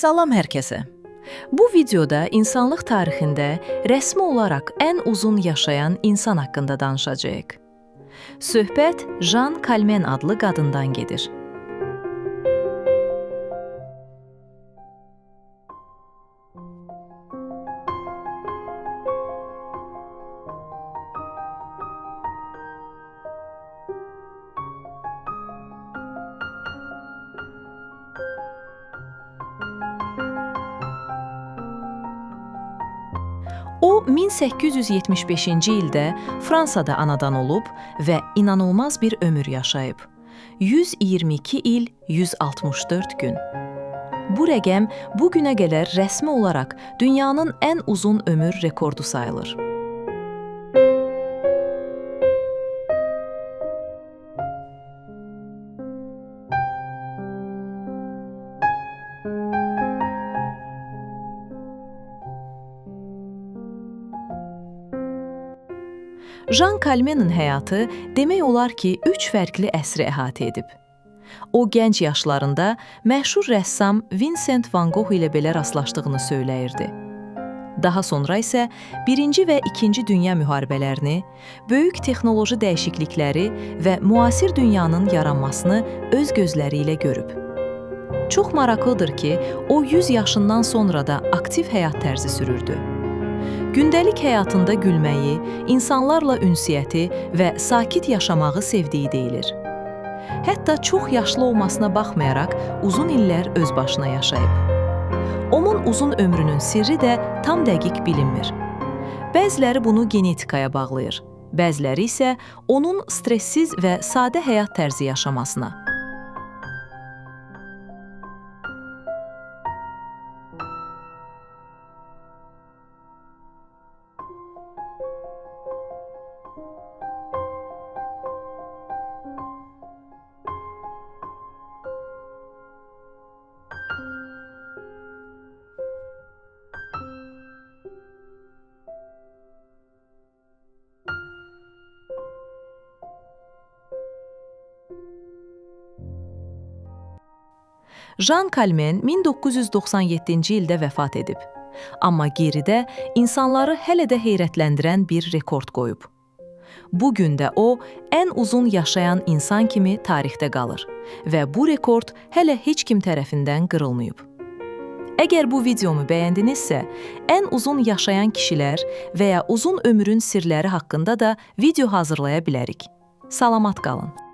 Salam hər kəsə. Bu videoda insanlıq tarixində rəsmi olaraq ən uzun yaşayan insan haqqında danışacağıq. Söhbət Jean Calment adlı qadından gedir. O, 1875-ci ildə Fransada anadan olub və inanılmaz bir ömür yaşayıb. 122 il, 164 gün. Bu rəqəm bu günə qədər rəsmi olaraq dünyanın ən uzun ömür rekordu sayılır. Jean Calment'in həyatı demək olar ki, 3 fərqli əsri əhatə edib. O, gənc yaşlarında məşhur rəssam Vincent van Gogh ilə belə rastlaşdığını söyləyirdi. Daha sonra isə 1-ci və 2-ci dünya müharibələrini, böyük texnoloji dəyişiklikləri və müasir dünyanın yaranmasını öz gözləri ilə görüb. Çox maraqlıdır ki, o 100 yaşından sonra da aktiv həyat tərzi sürürdü. Gündəlik həyatında gülməyi, insanlarla ünsiyyəti və sakit yaşamağı sevdiyi deyilir. Hətta çox yaşlı olmasına baxmayaraq uzun illər öz başına yaşayıb. Onun uzun ömrünün sirri də tam dəqiq bilinmir. Bəziləri bunu genetikaya bağlayır, bəziləri isə onun stressiz və sadə həyat tərzi yaşamasına. Jean Calment 1997-ci ildə vəfat edib. Amma geridə insanları hələ də heyrətləndirən bir rekord qoyub. Bu gün də o, ən uzun yaşayan insan kimi tarixdə qalır və bu rekord hələ heç kim tərəfindən qırılmayıb. Əgər bu videomu bəyəndinizsə, ən uzun yaşayan kişilər və ya uzun ömrün sirləri haqqında da video hazırlaya bilərik. Salamat qalın.